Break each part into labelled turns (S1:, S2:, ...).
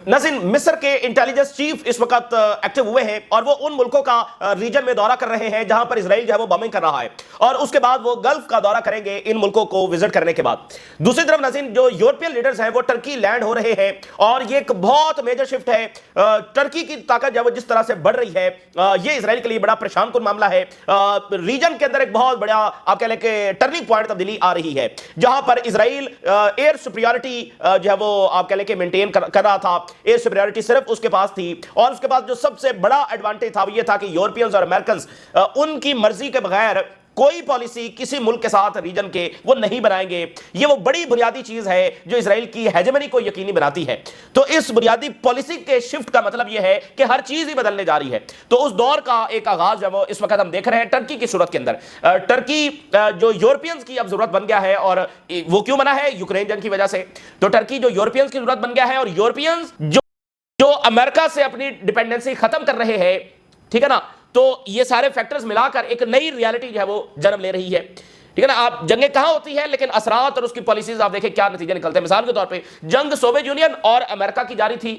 S1: नाज़रीन, मिस्र के इंटेलिजेंस चीफ इस वक्त एक्टिव हुए हैं और वो उन मुल्कों का रीजन में दौरा कर रहे हैं जहां पर इजराइल जो है वो बॉम्बिंग कर रहा है, और उसके बाद वो गल्फ का दौरा करेंगे इन मुल्कों को विजिट करने के बाद। दूसरी तरफ नाज़रीन, जो यूरोपियन लीडर्स हैं वो टर्की लैंड हो रहे हैं और ये एक बहुत मेजर शिफ्ट है। टर्की की ताकत जो है जिस तरह से बढ़ रही है, ये इजराइल के लिए बड़ा परेशान कुन मामला है। रीजन के अंदर एक बहुत बड़ा आप कह लें कि टर्निंग पॉइंट तब्दीली आ रही है, जहां पर इजराइल एयर सुपीरियरिटी जो है वो आप कह लें कि मेंटेन कर रहा था। एयर सुपीरियरिटी सिर्फ उसके पास थी, और उसके पास जो सबसे बड़ा एडवांटेज था वो ये था कि यूरोपियंस और अमेरिकन्स उनकी मर्जी के बगैर कोई पॉलिसी किसी मुल्क के साथ रीजन के वो नहीं बनाएंगे। ये वो बड़ी बुनियादी चीज है जो इजराइल की हेजेमनी को यकीनी बनाती है। तो इस बुनियादी पॉलिसी के शिफ्ट का मतलब ये है कि हर चीज ही बदलने जा रही है। तो उस दौर का एक आगाज जो वो इस वक्त हम देख रहे हैं टर्की की सूरत के अंदर। टर्की जो यूरोपियंस की अब जरूरत बन गया है, और वो क्यों बना है? यूक्रेन जंग की वजह से। तो टर्की जो यूरोपियंस की जरूरत बन गया है, और यूरोपियंस जो अमेरिका से अपनी डिपेंडेंसी खत्म कर रहे हैं, ठीक है ना। तो ये सारे फैक्टर्स मिलाकर एक नई रियलिटी जो है वो जन्म ले रही है, ठीक है ना। आप जंगें कहां होती है, लेकिन असरात और उसकी पॉलिसीज आप देखें क्या नतीजे निकलते हैं। मिसाल के तौर पे जंग सोवियत यूनियन और अमेरिका की जारी थी,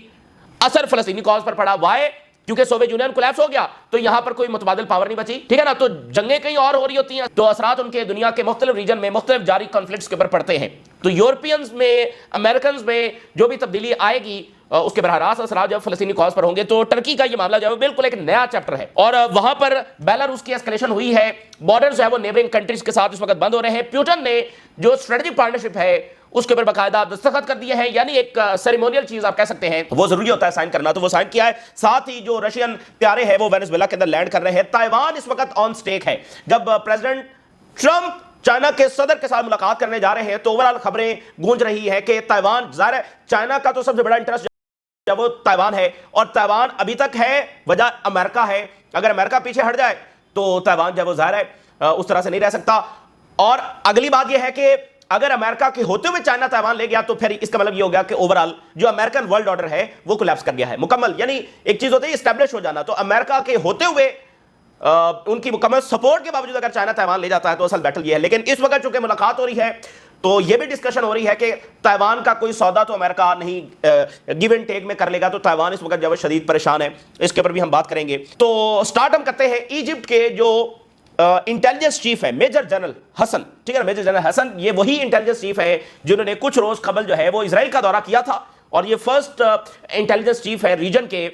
S1: असर फलस्तीनी कॉज पर पड़ा। वाई? क्योंकि सोवियत यूनियन कोलैप्स हो गया तो यहां पर कोई मुतबादिल पावर नहीं बची, ठीक है ना। तो जंगें कहीं और हो रही होती हैं, तो असरात उनके दुनिया के मुख्तलिफ रीजन में मुख्तलिफ जारी कॉन्फ्लिक्ट्स के ऊपर पड़ते हैं। तो यूरोपियंस में, अमेरिकन में जो भी तब्दीली आएगी उसके बरह रास्त असरात जब फलस्तीनी कॉज पर होंगे। तो टर्की का ये मामला जो है बिल्कुल एक नया चैप्टर है, और वहां पर बेलारूस की एस्केलेशन हुई है। बॉर्डर जो है वो नेबरिंग कंट्रीज के साथ इस वक्त बंद हो रहे हैं। पुतिन ने जो स्ट्रेटेजिक पार्टनरशिप है उसके ऊपर बाकायदा दस्तखत कर दिए हैं, यानी एक सेरेमोनियल चीज आप कह सकते हैं, वो जरूरी होता है साइन करना, तो वो साइन किया है। साथ ही जो रशियन प्यारे हैं वो वेनेजुएला के अंदर लैंड कर रहे हैं। ताइवान इस वक्त ऑन स्टेक है। जब प्रेसिडेंट ट्रंप चाइना के सदर के साथ मुलाकात करने जा रहे हैं तो ओवरऑल खबरें गूंज रही है कि ताइवान, ज़ाहिर है चाइना का तो सबसे बड़ा इंटरेस्ट जब वो ताइवान है, और ताइवान अभी तक है, वजह अमेरिका है। अगर अमेरिका पीछे हट जाए तो ताइवान जब वो ज़ाहिर है उस तरह से नहीं रह सकता। और अगली बात यह है कि अगर अमेरिका के होते हुए चाइना ताइवान ले गया तो फिर इसका मतलब ये हो गया कि ओवरऑल जो अमेरिकन वर्ल्ड ऑर्डर है वो कोलैप्स कर गया है मुकम्मल। यानी एक चीज होती है एस्टैब्लिश हो जाना, तो अमेरिका के होते हुए उनकी मुकम्मल सपोर्ट के बावजूद अगर चाइना ताइवान ले जाता है तो असल बैटल ये है। लेकिन इस वक्त चूंकि मुलाकात हो रही है तो ये भी डिस्कशन हो रही है कि ताइवान का कोई सौदा तो अमेरिका नहीं गिव एंड टेक में कर लेगा। तो ताइवान इस वक्त जब शदीद परेशान है, इसके ऊपर भी हम बात करेंगे। तो स्टार्ट हम करते हैं इजिप्ट के जो इंटेलिजेंस चीफ है मेजर जनरल हसन, ठीक है ना। मेजर जनरल हसन ये वही इंटेलिजेंस चीफ है जिन्होंने कुछ रोज कबल जो है वो इजराइल का दौरा किया था, और ये फर्स्ट इंटेलिजेंस चीफ है रीजन के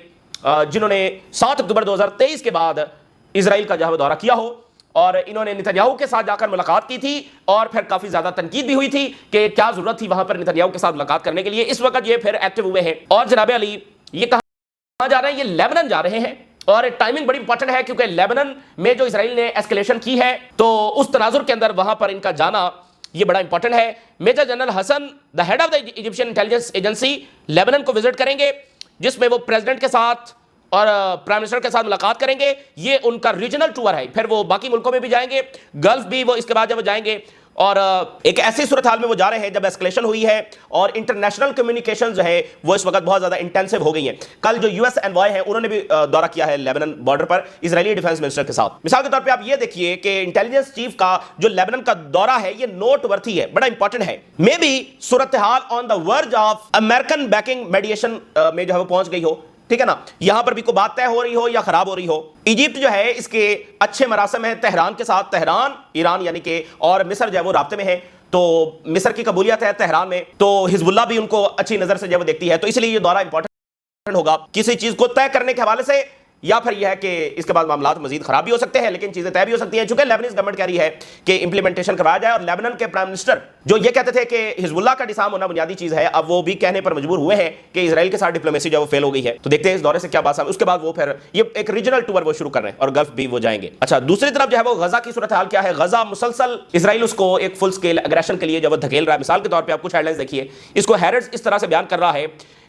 S1: जिन्होंने 7 अक्टूबर 2023 के बाद इजराइल का जो है दौरा किया हो। और इन्होंने नेतन्याहू के साथ जाकर मुलाकात की थी, और फिर काफी ज्यादा तनकीद भी हुई थी कि क्या जरूरत थी वहां पर नेतन्याहू के साथ मुलाकात करने के लिए। इस वक्त ये फिर एक्टिव हुए हैं, और जनाब अली ये कहां जा रहे हैं? ये लेबनान जा रहे हैं, और टाइमिंग बड़ी इंपॉर्टेंट है क्योंकि लेबनान में जो इजराइल ने एस्केलेशन की है तो उस तनाजुर के अंदर वहां पर इनका जाना ये बड़ा इंपॉर्टेंट है। Major general Hassan the head of the Egyptian intelligence agency Lebanon को विजिट करेंगे, जिसमें वो प्रेसिडेंट के साथ और प्राइम मिनिस्टर के साथ मुलाकात करेंगे। ये उनका रीजनल टूर है, फिर वो बाकी मुल्कों में भी जाएंगे, गल्फ भी वो इसके बाद जब वो जाएंगे। और एक ऐसी सूरत हाल में वो जा रहे हैं जब एस्केलेशन हुई है और इंटरनेशनल कम्युनिकेशन जो है वो इस वक्त बहुत ज्यादा इंटेंसिव हो गई है। कल जो यूएस एनवॉय है उन्होंने भी दौरा किया है लेबनान बॉर्डर पर इजरायली डिफेंस मिनिस्टर के साथ। मिसाल के तौर पे आप ये देखिए कि इंटेलिजेंस चीफ का जो लेबनान का दौरा है ये नोट वर्थी है, बड़ा इंपॉर्टेंट है। May be Surat hall on the verge of American banking मेडिएशन में जो है वो पहुंच गई हो, ठीक है ना। यहां पर भी कोई बात तय हो रही हो या खराब हो रही हो। इजिप्ट जो है इसके अच्छे मरासम है तेहरान के साथ, तेहरान ईरान यानी कि, और मिस्र जो है वो राब्ते में है। तो मिस्र की कबूलियत है तेहरान में, तो हिजबुल्लाह भी उनको अच्छी नजर से जो वो देखती है। तो इसलिए ये दौरा इंपॉर्टेंट होगा किसी चीज को तय करने के हवाले से, या फिर यह है कि इसके बाद मामला मजीद खराब भी हो सकते हैं, लेकिन चीजें तय भी हो सकती हैं। चूंकि लेबनीज गवर्नमेंट कह रही है कि इंप्लीमेंटेशन करवाया जाए, और लेबनान के प्राइम मिनिस्टर जो ये कहते थे कि हिजबुल्लाह का डिसाम होना बुनियादी चीज है, अब वो भी कहने पर मजबूर हुए हैं कि इजराइल के साथ डिप्लोमेसी जो वो फेल हो गई है। तो देखते हैं इस दौरे से क्या बात है। उसके बाद वो फिर ये एक रीजनल टूर वो शुरू कर रहे हैं, और गल्फ भी वो जाएंगे। अच्छा, दूसरी तरफ जो है वो गजा की सूरत हाल क्या है? गजा मुसलसल इजराइल उसको एक फुल स्केल एग्रेशन के लिए जब धकेल रहा है। मिसाल के तौर पर आप कुछ हेडलाइंस देखिए, इसको हैरेड्स इस तरह से बयान कर रहा है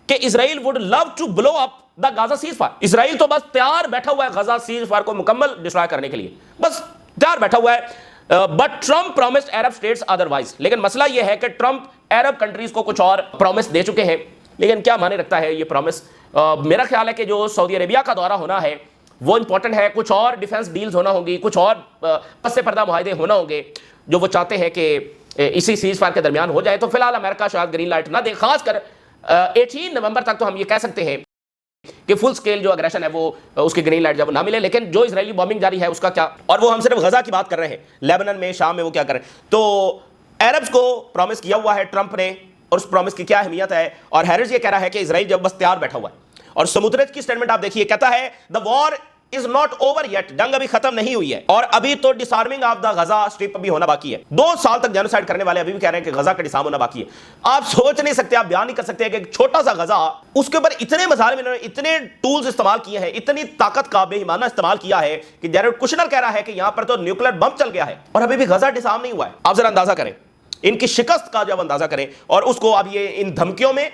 S1: कि Israel would love to blow up the Gaza ceasefire. Israel तो बस तैयार बैठा हुआ है गाजा सीज़फायर को मुकम्मल डिस्ट्रॉय करने के लिए, बस तैयार बैठा हुआ है। But Trump promised Arab states otherwise. लेकिन मसला यह है कि ट्रंप अरब कंट्रीज को कुछ और प्रॉमिस दे चुके हैं, लेकिन क्या माने रखता है ये प्रॉमिस? मेरा ख्याल है कि जो सऊदी अरेबिया का दौरा होना है वो इंपॉर्टेंट है, कुछ और डिफेंस डील्स होना होगी, कुछ और पस्से पर्दा मुआहदे होना होंगे जो वो चाहते हैं कि इसी सीज़फायर के दरमियान हो जाए। तो फिलहाल अमेरिका शायद ग्रीन लाइट ना दे, खासकर 18 نومبر تک تو ہم یہ کہہ سکتے ہیں کہ فل سکیل جو اگریشن ہے وہ اس کے گرین لائٹ جب نہ ملے، لیکن جو اسرائیلی بومبنگ جاری ہے اس کا کیا؟ اور وہ ہم صرف غزہ کی بات کر رہے ہیں، لیبنان میں، شام میں وہ کیا کر رہے ہیں؟ تو عربز کو پرومس کیا ہوا ہے ٹرمپ نے، اور اس پرومس کی کیا اہمیت ہے؟ اور ہیرز یہ کہہ رہا ہے کہ اسرائیل جب بس تیار بیٹھا ہوا ہے، اور سموتریچ کی سٹیٹمنٹ آپ دیکھیے، کہتا ہے the war is not over yet، جنگ ابھی ختم نہیں ہوئی ہے، اور ابھی تو disarming of the Gaza strip ابھی ہونا باقی ہے۔ 2 سال تک جینوسائیڈ کرنے والے ابھی بھی کہہ رہے ہیں کہ غزہ کا ڈس آرم ہونا باقی ہے۔ آپ سوچ نہیں سکتے، آپ بیان نہیں کر سکتے کہ ایک چھوٹا سا غزہ، اس کے اوپر اتنے مظاہر میں اتنے ٹولز استعمال کیے ہیں، اتنی طاقت کا بے ایمانہ استعمال کیا ہے کہ جیرڈ کشنر کہہ رہا ہے کہ یہاں پر تو نیوکلیر بم چل گیا ہے، اور ابھی بھی غزہ ڈس آرم نہیں ہوا ہے۔ آپ ذرا اندازہ کریں ان کی شکست کا، جب اندازہ کریں، اور اس کو اب یہ ان دھمکیوں میں،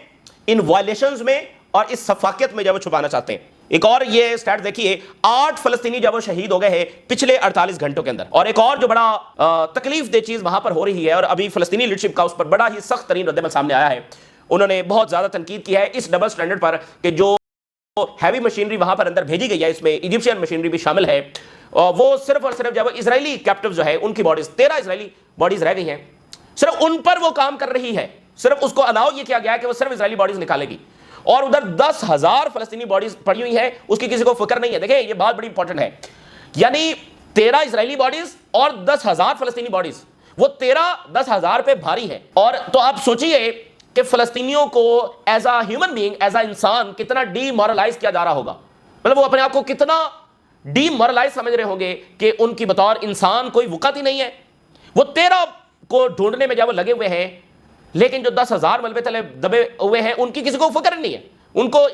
S1: ان وائلیشنز میں اور اس سفاکیت میں جب وہ چھپانا چاہتے ہیں۔ ایک اور یہ سٹیٹ دیکھیے، 8 فلسطینی جب وہ شہید ہو گئے ہیں پچھلے 48 گھنٹوں کے اندر، اور ایک اور جو بڑا تکلیف دہ چیز وہاں پر ہو رہی ہے، اور ابھی فلسطینی لیڈرشپ کا اس پر بڑا ہی سخت ترین رد عمل سامنے آیا ہے، انہوں نے بہت زیادہ تنقید کی ہے اس ڈبل سٹینڈرڈ پر کہ جو ہیوی مشینری وہاں پر اندر بھیجی گئی ہے، اس میں ایجپشین مشینری بھی شامل ہے، وہ صرف اور صرف جب اسرائیلی کیپٹیو جو ہے ان کی باڈیز، 13 اسرائیلی باڈیز رہ گئی ہیں، صرف ان پر وہ کام کر رہی ہے، صرف اس کو الاؤ یہ کیا گیا ہے کہ وہ صرف اسرائیلی باڈیز نکالے گی، اور ادھر 10,000 فلسطینی باڈیز پڑی ہوئی ہیں، اس کی کسی کو فکر نہیں ہے۔ دیکھیں یہ بات بڑی امپورٹنٹ ہے، یعنی 13 اسرائیلی باڈیز اور 10,000 فلسطینی باڈیز، وہ 13 10,000 پہ بھاری ہے۔ اور تو آپ سوچئے کہ فلسطینیوں کو as a human being, as a انسان کتنا ڈی مورلائز کیا جا رہا ہوگا، مطلب وہ اپنے آپ کو کتنا ڈی مورلائز سمجھ رہے ہوں گے کہ ان کی بطور انسان کوئی وقت ہی نہیں ہے۔ وہ 13 کو ڈھونڈنے میں جب وہ لگے ہوئے ہیں، لیکن جو 10,000 ملبے تلے دبے ہوئے ہیں ان کی کسی کو فکر نہیں ہے، ان کو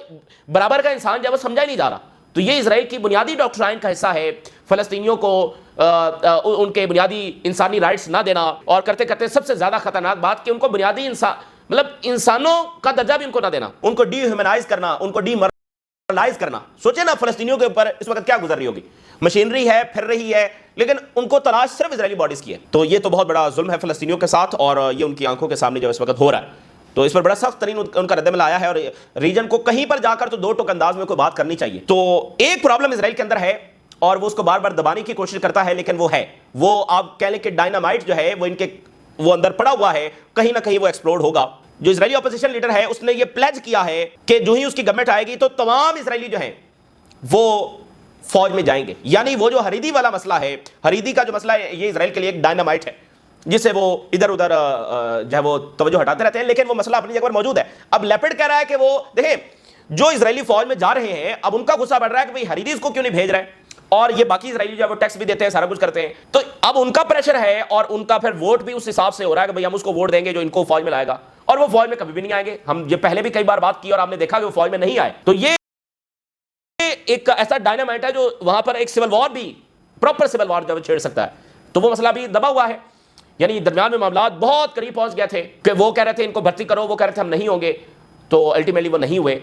S1: برابر کا انسان جب وہ سمجھا ہی نہیں جا رہا۔ تو یہ اسرائیل کی بنیادی ڈاکٹرائن کا حصہ ہے، فلسطینیوں کو ان کے بنیادی انسانی رائٹس نہ دینا، اور کرتے کرتے سب سے زیادہ خطرناک بات کہ ان کو بنیادی مطلب انسانوں کا درجہ بھی ان کو نہ دینا، ان کو ڈی ہیومنائز کرنا، ان کو ڈی مورلائز کرنا۔ سوچیں نا فلسطینیوں کے اوپر اس وقت کیا گزر رہی ہوگی، مشینری ہے، پھر رہی ہے، لیکن ان کو تلاش صرف اسرائیلی باڈیز کی ہے۔ تو یہ تو بہت بڑا ظلم ہے فلسطینیوں کے ساتھ، اور یہ ان کی آنکھوں کے سامنے جب اس وقت ہو رہا ہے، تو اس پر بڑا سخت ترین ان کا رد عمل آیا ہے، اور ریجن کو کہیں پر جا کر تو 2 ٹوک انداز میں کوئی بات کرنی چاہیے۔ تو ایک پرابلم اسرائیل کے اندر ہے، اور وہ اس کو بار بار دبانے کی کوشش کرتا ہے، لیکن وہ ہے، وہ آپ کہہ لیں کہ ڈائنامائٹ جو ہے وہ ان کے وہ اندر پڑا ہوا ہے، کہیں نہ کہیں وہ ایکسپلوڈ ہوگا۔ جو اسرائیلی اپوزیشن لیڈر ہے اس نے یہ پلیج کیا ہے کہ جو ہی اس کی گورنمنٹ آئے گی تو تمام اسرائیلی جو ہیں وہ فوج میں جائیں گے، یعنی وہ جو حریدی والا مسئلہ ہے، حریدی کا جو مسئلہ ہے، یہ اسرائیل کے لیے ایک ڈائنامائٹ ہے جس سے وہ ادھر ادھر جو ہے وہ توجہ ہٹاتے رہتے ہیں، لیکن وہ مسئلہ اپنی جگہ پر موجود ہے۔ اب لیپڈ کہہ رہا ہے کہ وہ دیکھیں جو اسرائیلی فوج میں جا رہے ہیں، اب ان کا غصہ بڑھ رہا ہے کہ بھئی حریدی اس کو کیوں نہیں بھیج رہے، اور یہ باقی اسرائیلی جو ہے وہ ٹیکس بھی دیتے ہیں، سارا کچھ کرتے ہیں، تو اب ان کا پریشر ہے، اور ان کا پھر ووٹ بھی اس حساب سے ہو رہا ہے کہ بھئی ہم اس کو ووٹ دیں گے جو ان کو فوج میں لائے گا، اور وہ فوج میں کبھی بھی نہیں آئیں گے۔ ہم یہ پہلے بھی کئی بار بات کی اور آپ نے دیکھا کہ وہ فوج میں نہیں آئے۔ تو یہ ایک ایسا ڈائنامائٹ ہے جو وہاں پر ایک سول وار بھی، پراپر سول وار جب چھیڑ سکتا ہے، تو وہ مسئلہ بھی دبا ہوا ہے۔ یعنی درمیان میں معاملات بہت قریب پہنچ گئے تھے کہ وہ کہہ رہے تھے ان کو بھرتی کرو، وہ کہہ رہے تھے ہم نہیں ہوں گے، تو الٹیمیٹلی وہ نہیں ہوئے۔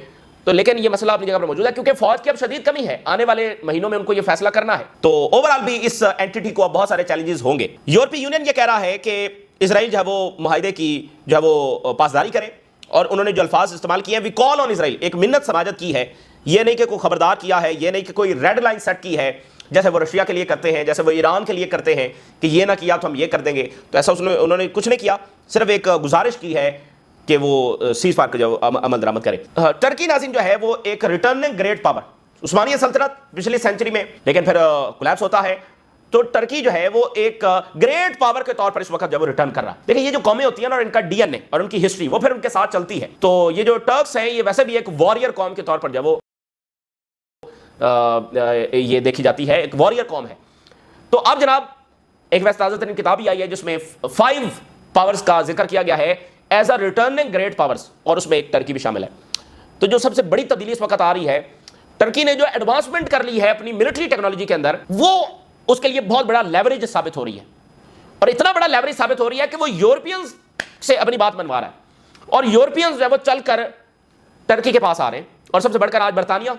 S1: تو لیکن یہ مسئلہ اپنی جگہ پر موجود ہے کیونکہ فوج کی اب شدید کمی ہے، آنے والے مہینوں میں ان کو یہ فیصلہ کرنا ہے۔ تو اوورآل بھی اس اینٹی کو اب بہت سارے چیلنجز ہوں گے۔ یورپی یونین یہ کہہ رہا ہے کہ اسرائیل جو ہے وہ معاہدے کی جو ہے وہ پاسداری کرے، اور انہوں نے جو الفاظ استعمال کیے ہیں، وی کال آن اسرائیل، ایک منت سماجت کی ہے، یہ نہیں کہ کوئی خبردار کیا ہے، یہ نہیں کہ کوئی ریڈ لائن سیٹ کی ہے جیسے وہ رشیا کے لیے کرتے ہیں، جیسے وہ ایران کے لیے کرتے ہیں کہ یہ نہ کیا تو ہم یہ کر دیں گے، تو ایسا انہوں نے کچھ نہیں کیا، صرف ایک گزارش کی ہے کہ وہ سیز فائر کا جو عمل درآمد کرے۔ ٹرکی ناظرین جو ہے وہ ایک ریٹرننگ گریٹ پاور، عثمانیہ سلطنت پچھلی سینچری میں، لیکن پھر کولیپس ہوتا ہے، تو ٹرکی جو ہے وہ ایک گریٹ پاور کے طور پر اس وقت جب وہ ریٹرن کر رہا ہے۔ دیکھیں یہ جو قومیں ہوتی ہیں نا، اور ان کا ڈی این اے اور ان کی ہسٹری وہ پھر ان کے ساتھ چلتی ہے۔ تو یہ جو ٹرکس ہیں یہ ویسے بھی ایک وارئر قوم کے طور پر جب وہ یہ دیکھی جاتی ہے، ایک وارئر قوم ہے۔ تو اب جناب ایک ویسے تازہ ترین کتاب ہی آئی ہے جس میں 5 پاورز کا ذکر کیا گیا ہے as a returning great powers, اور اس میں ایک ٹرکی بھی شامل ہے۔ تو جو سب سے بڑی تبدیلی اس وقت آ رہی ہے، ٹرکی نے جو ایڈوانسمنٹ کر لی ہے اپنی ملٹری ٹیکنالوجی کے اندر، وہ اس کے لیے بہت بڑا لیوریج ثابت ہو رہی ہے، اور اتنا بڑا لیوریج ثابت ہو رہی ہے کہ وہ یورپینز سے اپنی بات منوا رہا ہے، اور یورپینز جو ہے وہ چل کر ٹرکی کے پاس آ رہے ہیں، اور سب سے بڑھ کر آج برطانیہ۔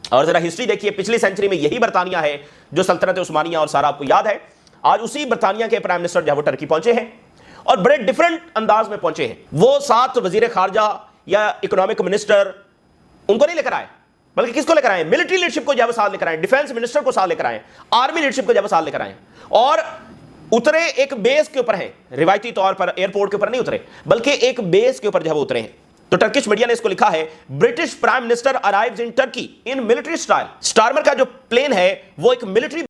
S1: اور ذرا ہسٹری دیکھیے، پچھلی سینچری میں یہی برطانیہ ہے جو سلطنت عثمانیہ اور سارا آپ کو یاد ہے، آج اسی برطانیہ کے پرائم منسٹر جو ہے وہ ٹرکی پہنچے ہیں، اور بڑے ڈیفرنٹ انداز میں پہنچے ہیں۔ وہ 7 وزیر خارجہ یا اکنامک منسٹر ان کو نہیں لے کر آئے، بلکہ کس کو لے کر آئے؟ ملٹری لیڈرشپ کو جو ہے وہ ساتھ لے کر آئے، ڈیفینس منسٹر کو ساتھ لے کر آئے، آرمی لیڈرشپ کو جو ہے وہ ساتھ لے کر آئے، اور اترے ایک بیس کے اوپر ہیں، روایتی طور پر ایئرپورٹ کے اوپر نہیں اترے، بلکہ ایک بیس کے اوپر جو ہے وہ اترے ہیں، تو ٹرکش میڈیا نے اس کو لکھا ہے British prime minister arrives in Turkey in military style. Starmer کا جو پلین ہے وہ ایک ملٹری